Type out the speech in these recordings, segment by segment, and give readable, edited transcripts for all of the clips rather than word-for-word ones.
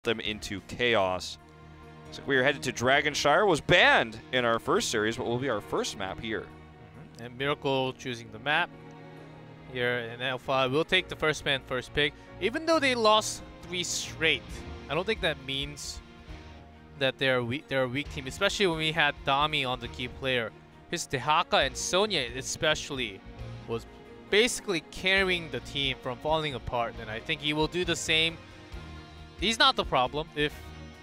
them into chaos. So we are headed to Dragonshire. Was banned in our first series, but will be our first map here. And Miracle choosing the map here in L5 will take the first man, first pick. Even though they lost 3 straight, I don't think that means that they're a weak team, especially when we had Dami on the key player. His Dehaka and Sonya especially was basically carrying the team from falling apart, and I think he will do the same. He's not the problem. If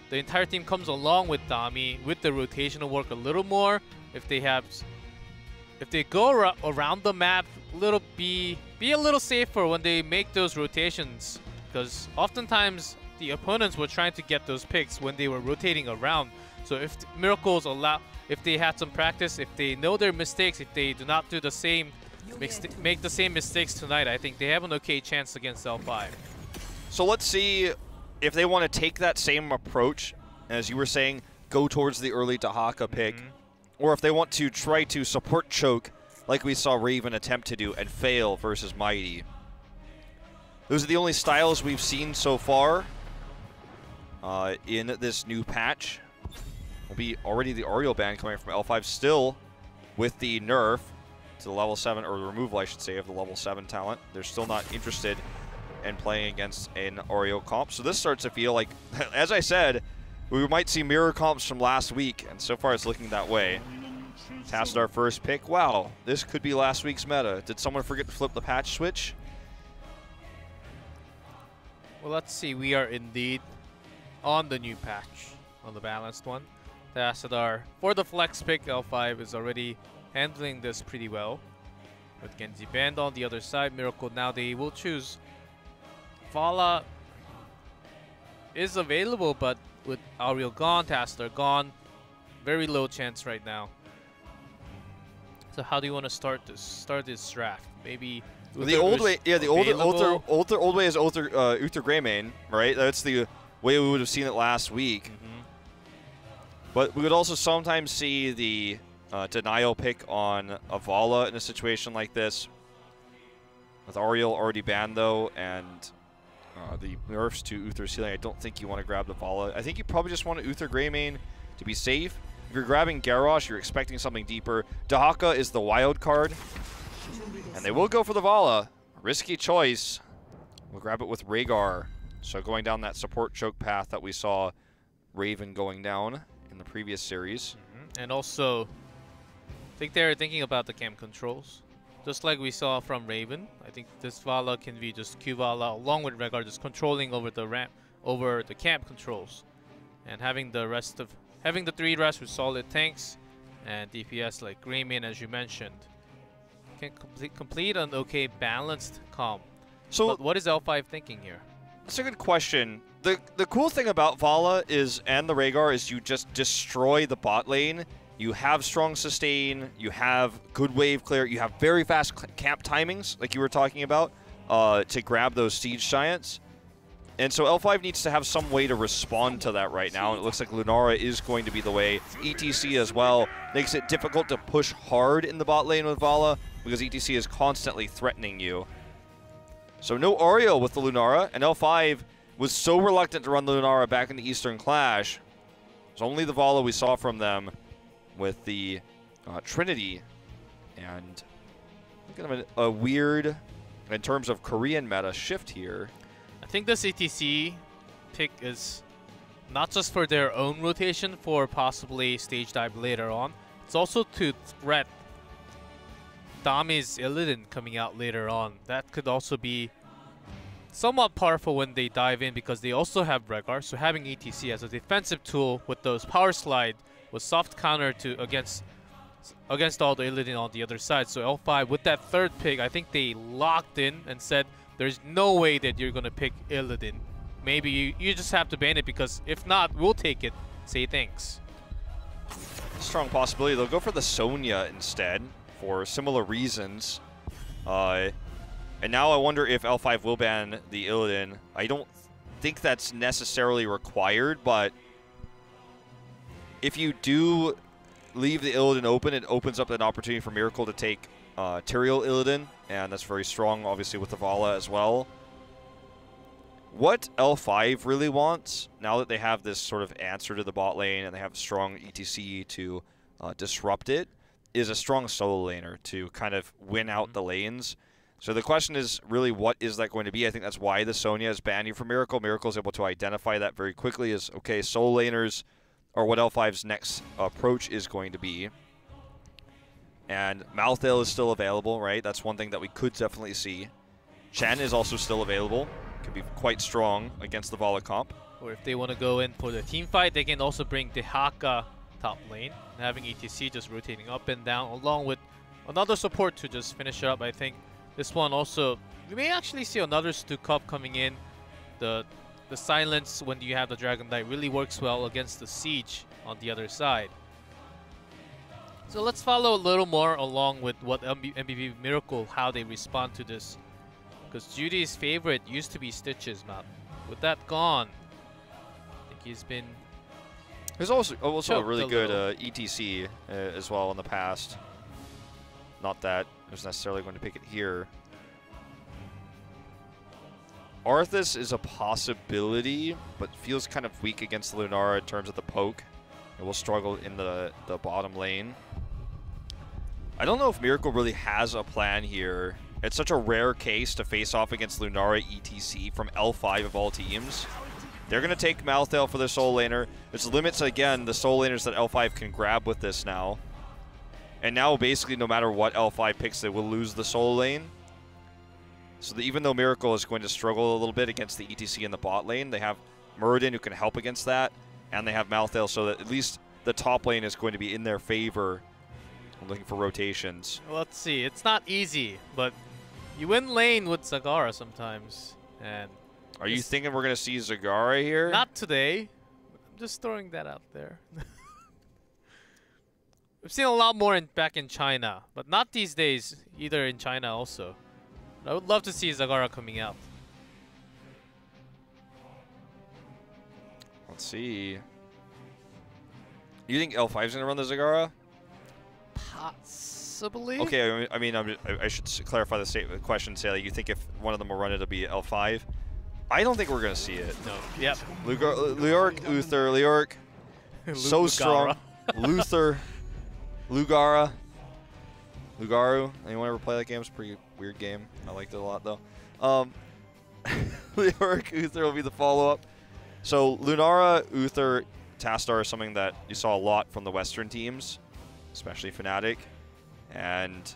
the entire team comes along with Dami, with the rotational work a little more, if they go around the map, be a little safer when they make those rotations, because oftentimes the opponents were trying to get those picks when they were rotating around. So if Miracles if they had some practice, if they know their mistakes, if they do not do the same, make the same mistakes tonight, I think they have an okay chance against L5. So let's see if they want to take that same approach, as you were saying, go towards the early Dehaka pick, or if they want to try to support choke like we saw Raven attempt to do and fail versus Mighty. Those are the only styles we've seen so far in this new patch. Will be already the Oriole ban coming from L5, still with the nerf to the level 7, or the removal, I should say, of the level 7 talent. They're still not interested in playing against an Oriole comp. So this starts to feel like, as I said, we might see mirror comps from last week, and so far it's looking that way. Tassadar first pick. Wow, this could be last week's meta. Did someone forget to flip the patch switch? Well, let's see. We are indeed on the new patch, on the balanced one. Tassadar, for the flex pick, L5 is already handling this pretty well. With Genji banned on the other side, Miracle now they will choose. Vala is available, but with Auriel gone, Tassadar gone, very low chance right now. So how do you want to start this draft? Maybe the old way, yeah, the old way is Uther Greymane, right? That's the way we would have seen it last week. But we would also sometimes see the denial pick on Vala in a situation like this. With Auriel already banned though, and the nerfs to Uther's healing, I don't think you want to grab the Vala. I think you probably just want to Uther Greymane to be safe. If you're grabbing Garrosh, you're expecting something deeper. Dehaka is the wild card. And they will go for the Vala. Risky choice. We'll grab it with Rhaegar. So going down that support choke path that we saw Raven going down in the previous series. And also, I think they're thinking about the camp controls. Just like we saw from Raven, I think this Vala can be just Q Vala along with Rhaegar, just controlling over the ramp, over the camp controls. And having the 3 rest with solid tanks and DPS like Greymane, as you mentioned, can complete an okay balanced comp. So but what is L5 thinking here? That's a good question. The cool thing about Vala is, and the Rhaegar, is you just destroy the bot lane. You have strong sustain, you have good wave clear, you have very fast camp timings, like you were talking about, to grab those siege giants. And so L5 needs to have some way to respond to that right now, and it looks like Lunara is going to be the way. ETC as well makes it difficult to push hard in the bot lane with Vala, because ETC is constantly threatening you. So no Auriel with the Lunara, and L5 was so reluctant to run the Lunara back in the Eastern Clash. It's only the Vala we saw from them with the Trinity, and kind of a weird, in terms of Korean meta, shift here. I think the CTC pick is not just for their own rotation for possibly stage dive later on. It's also to threat Dami's Illidan coming out later on. That could also be somewhat powerful when they dive in, because they also have Rhaegar. So having ETC as a defensive tool with those power slide with soft counter to against all the Illidan on the other side. So L5 with that third pick, I think they locked in and said there's no way that you're gonna pick Illidan. Maybe you just have to ban it, because if not, we'll take it. Say thanks. Strong possibility. They'll go for the Sonya instead for similar reasons. And now I wonder if L5 will ban the Illidan. I don't think that's necessarily required, but if you do leave the Illidan open, it opens up an opportunity for Miracle to take Tyrael Illidan, and that's very strong, obviously, with the Vala as well. What L5 really wants, now that they have this sort of answer to the bot lane and they have a strong ETC to disrupt it, is a strong solo laner to kind of win out the lanes. So the question is really, what is that going to be? I think that's why the Sonya is banning for Miracle. Miracle is able to identify that very quickly as, okay, solo laners are what L5's next approach is going to be. And Malthael is still available, right? That's one thing that we could definitely see. Chen is also still available. Could be quite strong against the Vala comp. Or if they want to go in for the team fight, they can also bring Dehaka top lane, having ETC just rotating up and down, along with another support to just finish it up. I think this one also, we may actually see another Stukov coming in. The silence when you have the Dragon Knight really works well against the siege on the other side. So let's follow a little more along with what MVP Miracle, how they respond to this. Because Judy's favorite used to be Stitches map. With that gone, I think he's been... There's also a really good ETC as well in the past. Not that I was necessarily going to pick it here. Arthas is a possibility, but feels kind of weak against Lunara in terms of the poke. It will struggle in the bottom lane. I don't know if Miracle really has a plan here. It's such a rare case to face off against Lunara ETC from L5 of all teams. They're going to take Malthael for their solo laner. This limits, again, the solo laners that L5 can grab with this now. And now, basically, no matter what L5 picks, they will lose the solo lane. So even though Miracle is going to struggle a little bit against the ETC in the bot lane, they have Muradin who can help against that, and they have Malthael, so that at least the top lane is going to be in their favor. I'm looking for rotations. Let's see. It's not easy, but you win lane with Zagara sometimes. And are you thinking we're going to see Zagara here? Not today. I'm just throwing that out there. We've seen a lot more back in China, but not these days, either in China also. I would love to see Zagara coming out. Let's see. You think L5's going to run the Zagara? Possibly. Okay, I mean, I should clarify the question. Say, like, you think if one of them will run it, it'll be L5? I don't think we're going to see it. No. Yep. Leoric, Uther, Leoric, so strong. Luther, Lugaru. Anyone ever play that game? It's a pretty weird game. I liked it a lot, though. Leoric, Uther will be the follow-up. So Lunara, Uther, Tastar is something that you saw a lot from the Western teams, especially Fnatic, and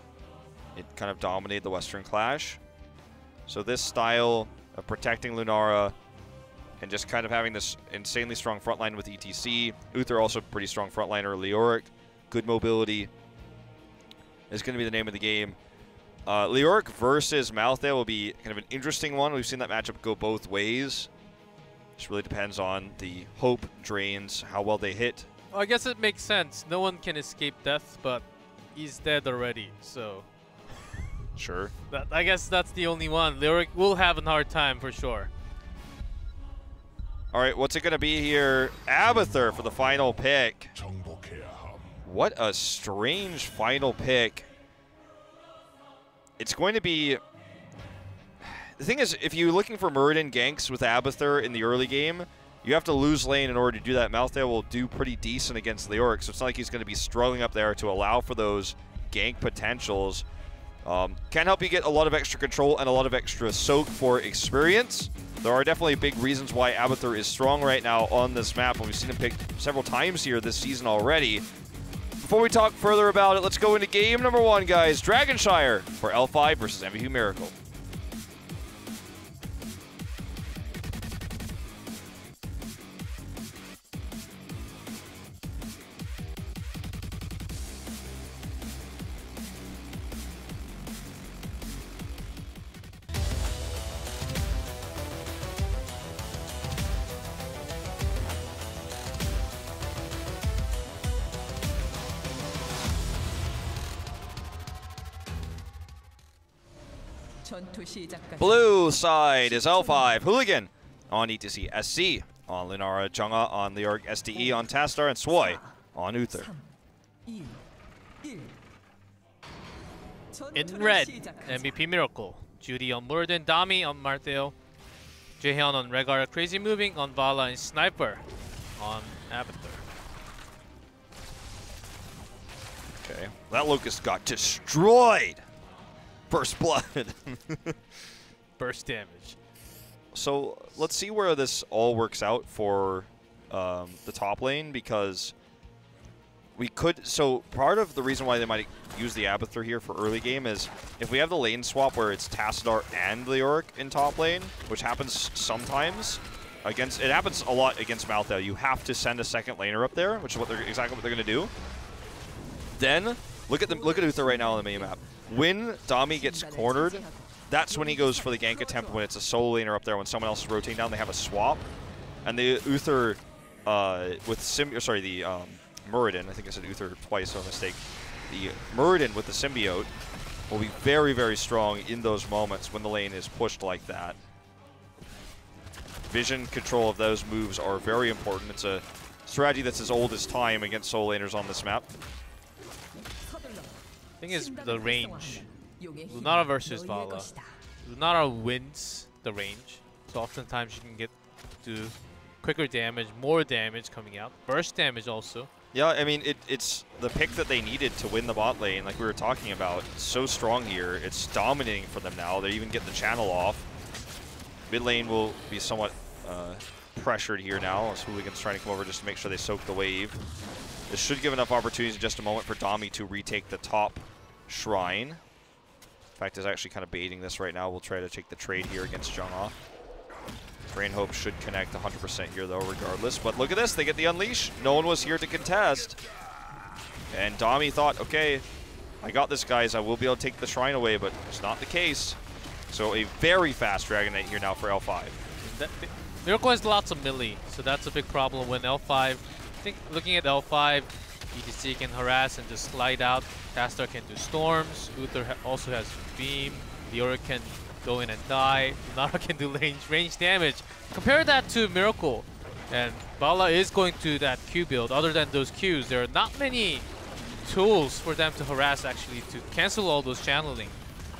it kind of dominated the Western Clash. So this style of protecting Lunara and just kind of having this insanely strong frontline with ETC. Uther also pretty strong frontliner. Leoric, good mobility, is going to be the name of the game. Leoric versus Malthael will be kind of an interesting one. We've seen that matchup go both ways. Just really depends on the hope drains, how well they hit. Well, I guess it makes sense. No one can escape death, but he's dead already, so... Sure. I guess that's the only one. Leoric will have a hard time for sure. All right, what's it going to be here? Abathur for the final pick. What a strange final pick. It's going to be... The thing is, if you're looking for Muradin ganks with Abathur in the early game, you have to lose lane in order to do that. Malthael will do pretty decent against Leoric, so it's not like he's going to be struggling up there to allow for those gank potentials. Can help you get a lot of extra control and a lot of extra soak for experience. There are definitely big reasons why Abathur is strong right now on this map, and we've seen him picked several times here this season already. Before we talk further about it, let's go into game number 1, guys. Dragonshire for L5 versus MVP Miracle. Blue side is L5. Hooligan on ETC SC, on Lunara Junga, on Leoric SDE, on Tastar, and Swoi on Uther. In red, MVP Miracle. Judy on Muradin, Dami on Malthael. Jaehyun on Rehgar, crazy moving on Vala, and Sniper on Abathur. Okay, that Locust got destroyed. First blood. Burst damage. So let's see where this all works out for the top lane, because we could. So part of the reason why they might use the Abathur here for early game is if we have the lane swap where it's Tassadar and Leoric in top lane, which happens sometimes. It happens a lot against Malthael. You have to send a second laner up there, which is exactly what they're going to do. Then look at Uther right now on the mini-map. When Dami gets cornered, that's when he goes for the gank attempt. When it's a solo laner up there, when someone else is rotating down, they have a swap, and the Uther with Muradin. I think I said Uther twice, so a mistake. The Muradin with the symbiote will be very, very strong in those moments when the lane is pushed like that. Vision control of those moves are very important. It's a strategy that's as old as time against solo laners on this map. Thing is the range. Lunara versus Vala. Lunara wins the range, so oftentimes you can get to quicker damage, more damage coming out, burst damage also. Yeah, I mean, it's the pick that they needed to win the bot lane, like we were talking about. It's so strong here. It's dominating for them now. They even get the channel off. Mid lane will be somewhat pressured here now, as Hooligans trying to come over just to make sure they soak the wave. This should give enough opportunities in just a moment for Dami to retake the top shrine. In fact, is actually kind of baiting this right now. We'll try to take the trade here against Jungha. Drain Hope should connect 100% here, though, regardless. But look at this. They get the Unleash. No one was here to contest. And Dami thought, okay, I got this, guys. I will be able to take the shrine away, but it's not the case. So a very fast Dragon Knight here now for L5. Miracle has lots of melee, so that's a big problem when L5. I think looking at L5, HGC can harass and just slide out. Tassadar can do storms. Uther also has beam. Leoric can go in and die. Lunara can do range damage. Compare that to Miracle. And Vala is going to that Q build. Other than those Qs, there are not many tools for them to harass, actually, to cancel all those channeling.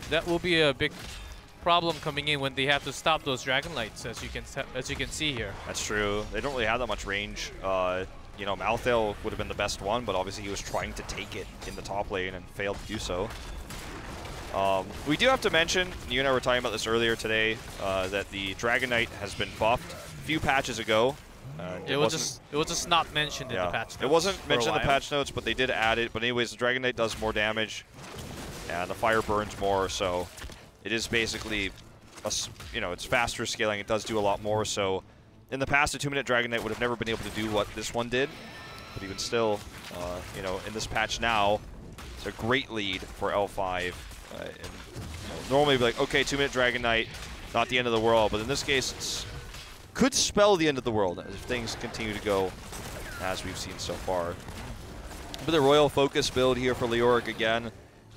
That will be a big problem coming in when they have to stop those Dragon Lights, as you can see here. That's true. They don't really have that much range. You know, Malthael would have been the best one, but obviously he was trying to take it in the top lane and failed to do so. We do have to mention, you and I were talking about this earlier today, that the Dragon Knight has been buffed a few patches ago. It was just not mentioned in the patch notes. It wasn't mentioned in the patch notes, but they did add it. But anyways, the Dragon Knight does more damage, and the fire burns more, so it is basically, it's faster scaling. It does do a lot more, so in the past, a 2-minute Dragon Knight would have never been able to do what this one did. But even still, in this patch now, it's a great lead for L5. Normally, be like, okay, 2-minute Dragon Knight, not the end of the world. But in this case, it could spell the end of the world if things continue to go as we've seen so far. But the Royal Focus build here for Leoric again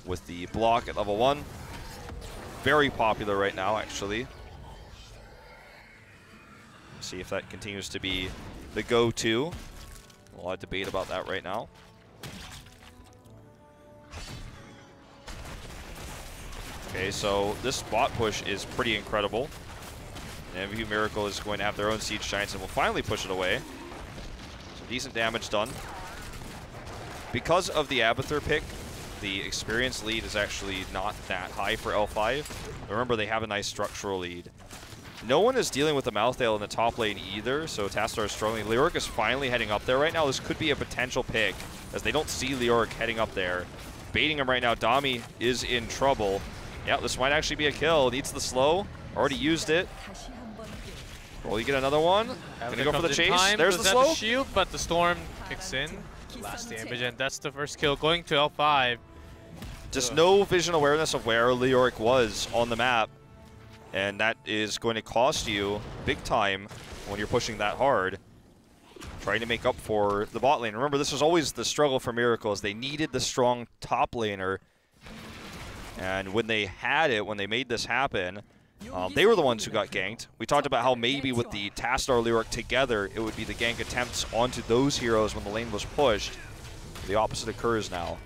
with the block at level 1. Very popular right now, actually. See if that continues to be the go-to. A lot of debate about that right now. Okay, so this bot push is pretty incredible. And MVU Miracle is going to have their own Siege Giants and will finally push it away. Some decent damage done. Because of the Abathur pick, the experience lead is actually not that high for L5. Remember, they have a nice structural lead. No one is dealing with the Malthael in the top lane either, so Tassadar is struggling. Leoric is finally heading up there right now. This could be a potential pick, as they don't see Leoric heading up there. Baiting him right now. Dami is in trouble. Yeah, this might actually be a kill. Needs the slow. Already used it. Will you get another one? Gonna go for the chase. There's the slow. Shield, but the storm kicks in. Last damage, and that's the first kill going to L5. Just no vision awareness of where Leoric was on the map. And that is going to cost you big time when you're pushing that hard. Trying to make up for the bot lane. Remember, this was always the struggle for Miracles. They needed the strong top laner. And when they had it, when they made this happen, they were the ones who got ganked. We talked about how maybe with the Tassadar Leoric together, it would be the gank attempts onto those heroes when the lane was pushed. The opposite occurs now.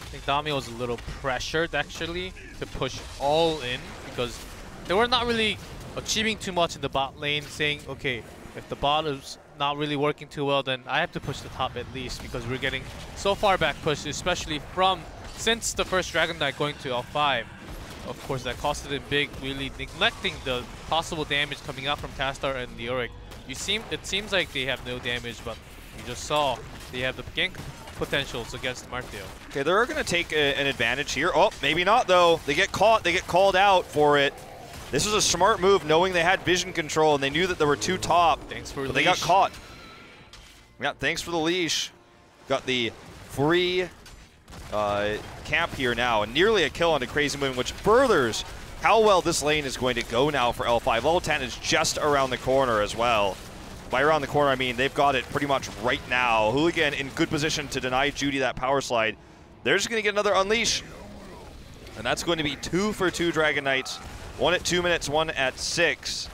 I think Dami was a little pressured, actually, to push all in, because they were not really achieving too much in the bot lane, saying, okay, if the bot is not really working too well, then I have to push the top at least, because we're getting so far back pushed, especially since the first Dragon Knight going to L5. Of course, that costed him big, really neglecting the possible damage coming out from Tastar and Leoric. It seems like they have no damage, but you just saw they have the gank potentials against Martio. Okay, they're going to take an advantage here. Oh, maybe not, though. They get caught. They get called out for it. This was a smart move, knowing they had vision control, and they knew that there were two top. Thanks for the leash. They got caught. Yeah, thanks for the leash. Got the free camp here now, and nearly a kill on the Crazy Moon, which furthers how well this lane is going to go now for L5. Level 10 is just around the corner as well. By around the corner, I mean they've got it pretty much right now. Hooligan in good position to deny Judy that power slide. They're just going to get another Unleash. And that's going to be 2 for 2 Dragon Knights. One at 2 minutes, one at 6.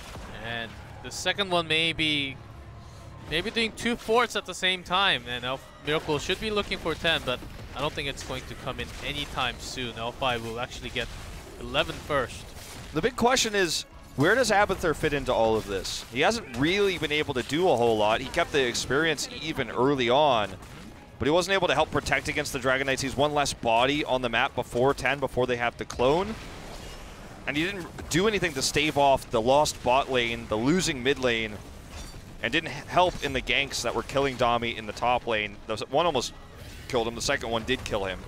And the second one may be doing 2 forts at the same time. And Miracle should be looking for 10, but I don't think it's going to come in anytime soon. L5 will actually get 11 first. The big question is, where does Abathur fit into all of this? He hasn't really been able to do a whole lot. He kept the experience even early on, but he wasn't able to help protect against the Dragon Knights. He's one less body on the map before 10, before they have to clone. And he didn't do anything to stave off the lost bot lane, the losing mid lane, and didn't help in the ganks that were killing Dami in the top lane. One almost killed him, the second one did kill him.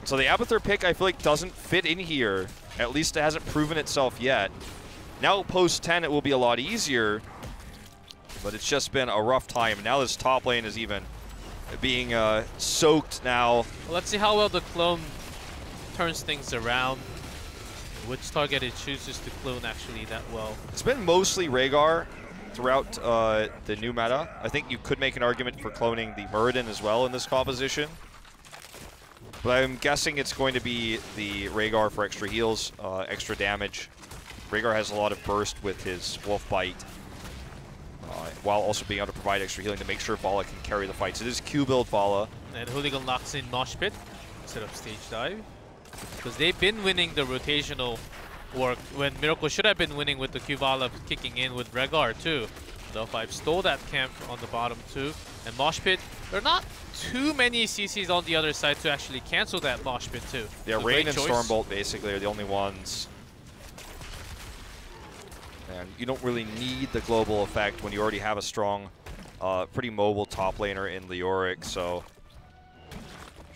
So the Abathur pick, I feel like, doesn't fit in here. At least it hasn't proven itself yet. Now post 10 it will be a lot easier, but it's just been a rough time. Now this top lane is even being soaked now. Well, let's see how well the clone turns things around. Which target it chooses to clone actually that well. It's been mostly Rhaegar throughout the new meta. I think you could make an argument for cloning the Muradin as well in this composition. But I'm guessing it's going to be the Rhaegar for extra heals, extra damage. Rhaegar has a lot of burst with his Wolf Bite, while also being able to provide extra healing to make sure Vala can carry the fight. So this is Q build Vala. And Hooligan locks in Mosh Pit instead of Stage Dive. Because they've been winning the rotational work when Miracle should have been winning with the Q Vala kicking in with Rhaegar too. The L5 stole that camp on the bottom too. And Mosh Pit, there are not too many CCs on the other side to actually cancel that Mosh Pit too. Yeah, Rain and Stormbolt basically are the only ones. And you don't really need the global effect when you already have a strong, pretty mobile top laner in Leoric, so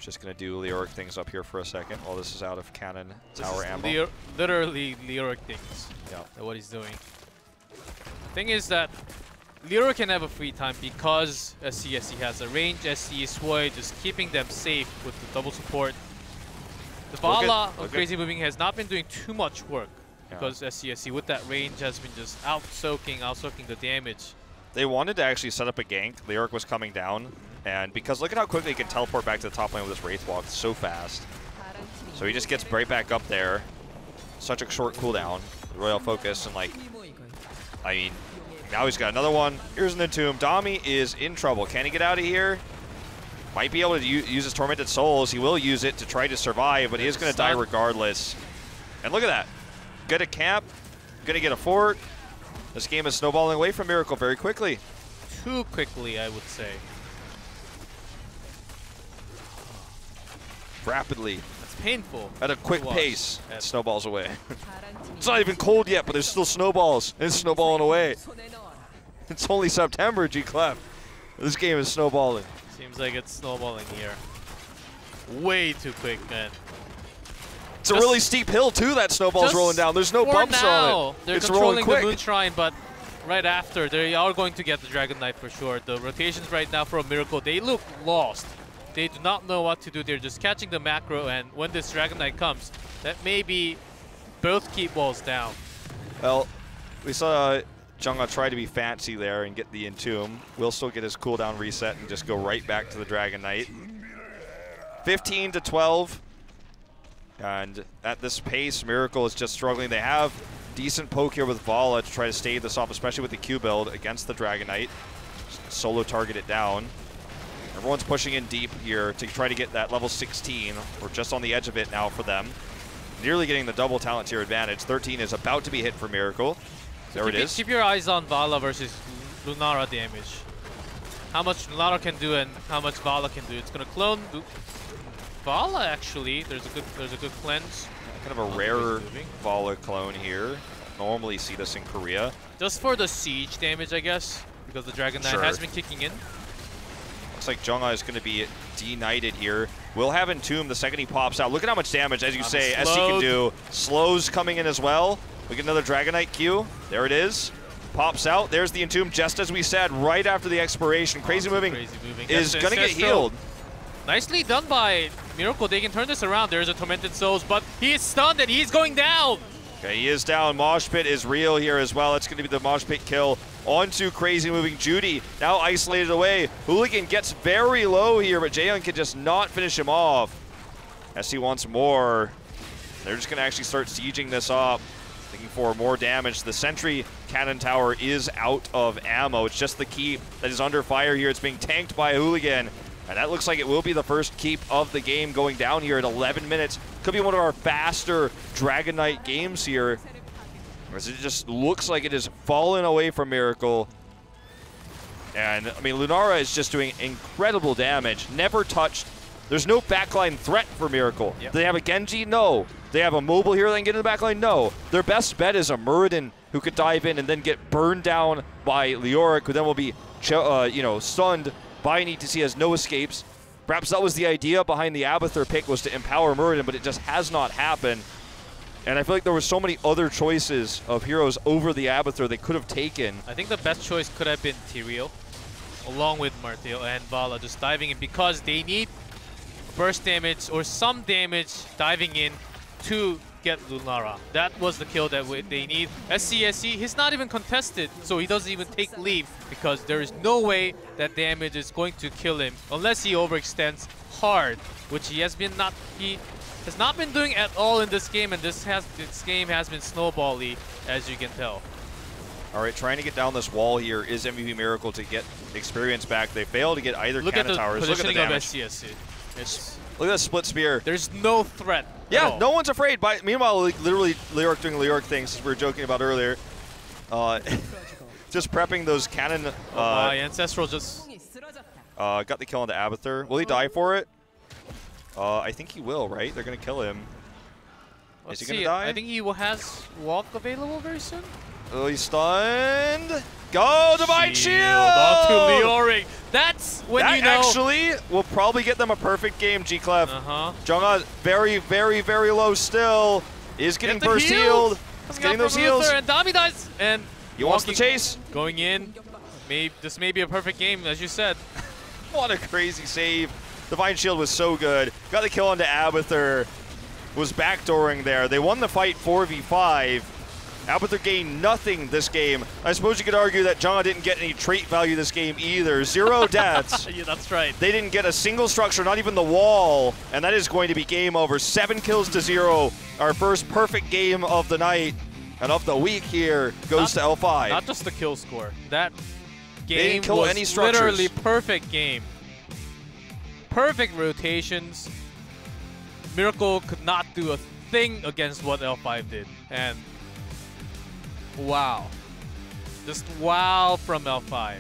just going to do Leoric things up here for a second while this is out of cannon tower ammo. Literally Leoric things. Yeah. What he's doing. The thing is that Leoric can have a free time because SC has a range, SC Sway, just keeping them safe with the double support. The Vala of Crazy Moving has not been doing too much work because SC with that range has been just out-soaking the damage. They wanted to actually set up a gank. Leoric was coming down, and because look at how quickly he can teleport back to the top lane with his Wraith Walk. It's so fast. So he just gets right back up there. Such a short cooldown. Royal Focus, and like, I mean, now he's got another one. Here's an Entomb. Dami is in trouble. Can he get out of here? Might be able to use his Tormented Souls. He will use it to try to survive, but he is going to die regardless. And look at that. Get a camp. Going to get a fort. This game is snowballing away from Miracle very quickly. Too quickly, I would say. Rapidly. It's painful. At a quick pace, it snowballs away. It's not even cold yet, but there's still snowballs. It's snowballing away. It's only September, G-Clef. This game is snowballing. Seems like it's snowballing here. Way too quick, man. It's a really steep hill, too, that snowball's rolling down. There's no bumps on it. They're controlling the Moon Shrine, but right after, they are going to get the Dragon Knight for sure. The rotations right now for a Miracle, they look lost. They do not know what to do. They're just catching the macro, and when this Dragon Knight comes, that may be both keep walls down. Well, we saw Jungha try to be fancy there and get the Entomb. Will still get his cooldown reset and just go right back to the Dragon Knight. 15 to 12. And at this pace, Miracle is just struggling. They have decent poke here with Vala to try to stave this off, especially with the Q build against the Dragon Knight. Solo target it down. Everyone's pushing in deep here to try to get that level 16. We're just on the edge of it now for them. nearly getting the double talent tier advantage. 13 is about to be hit for Miracle. So There it is. Keep your eyes on Vala versus Lunara damage. How much Lunara can do and how much Vala can do. It's gonna clone Vala actually. There's a good cleanse. Kind of a rare Vala clone here. Normally see this in Korea. Just for the siege damage, I guess, because the Dragon Knight has been kicking in. Looks like Jungha is going to be de-knighted here. Will have Entomb the second he pops out. Look at how much damage, as you say, SC can do. Slows coming in as well. We get another Dragon Knight Q. There it is. Pops out. There's the Entomb, just as we said, right after the expiration. Crazy moving is going to get healed. Nicely done by Miracle. They can turn this around. There's a Tormented Souls, but he is stunned and he's going down. Okay, he is down. Mosh Pit is real here as well. It's going to be the Mosh Pit kill onto Crazy Moving. Judy now isolated away. Hooligan gets very low here, but Jaehyun can just not finish him off. SC wants more. They're just going to actually start sieging this up, looking for more damage. The Sentry Cannon Tower is out of ammo. It's just the keep that is under fire here. It's being tanked by Hooligan. And that looks like it will be the first keep of the game going down here at 11 minutes. Could be one of our faster Dragon Knight games here, as it just looks like it has fallen away from Miracle. And, I mean, Lunara is just doing incredible damage. Never touched. There's no backline threat for Miracle. Yep. Do they have a Genji? No. They have a mobile hero that can get in the backline? No. Their best bet is a Muradin who could dive in and then get burned down by Leoric, who then will be, stunned by an ETC, has no escapes. Perhaps that was the idea behind the Abathur pick, was to empower Muradin, but it just has not happened. And I feel like there were so many other choices of heroes over the Abathur they could have taken. I think the best choice could have been Tyrael, along with Martial and Vala, just diving in because they need burst damage or some damage diving in to get Lunara. That was the kill that they need. SC, he's not even contested, so he doesn't even take leave because there is no way that damage is going to kill him unless he overextends hard, which he has not been doing at all in this game, and this game has been snowbally, as you can tell. All right, trying to get down this wall here is MVP Miracle to get experience back. They fail to get either cannon towers. Look at the damage. Look at that split spear. There's no threat. Yeah, no one's afraid. Meanwhile, literally, Leoric doing Leoric things, as we were joking about earlier. Just prepping those cannon. My Ancestral just got the kill on the Abathur. Will he die for it? I think he will, right? They're going to kill him. Is he going to die? I think he has walk available very soon. Oh, he's stunned. Go, Divine Shield! Onto Leoric. That's when you know. That actually will probably get them a perfect game, G-Clef. Jungha very, very, very low still. Is getting burst healed. He's getting those heals. And Dami dies. And he wants the chase. Going in. This may be a perfect game, as you said. What a crazy save. Divine Shield was so good. Got the kill onto Abathur. Was backdooring there. They won the fight 4v5. Abathur gained nothing this game. I suppose you could argue that Jungha didn't get any trait value this game either. 0 deaths. Yeah, that's right. They didn't get a single structure, not even the wall, and that is going to be game over. 7 kills to 0. Our first perfect game of the night and of the week here goes to L5. Not just the kill score. That They game didn't kill was any structures. literally perfect game. Perfect rotations. Miracle could not do a thing against what L5 did. And wow. Just wow from L5.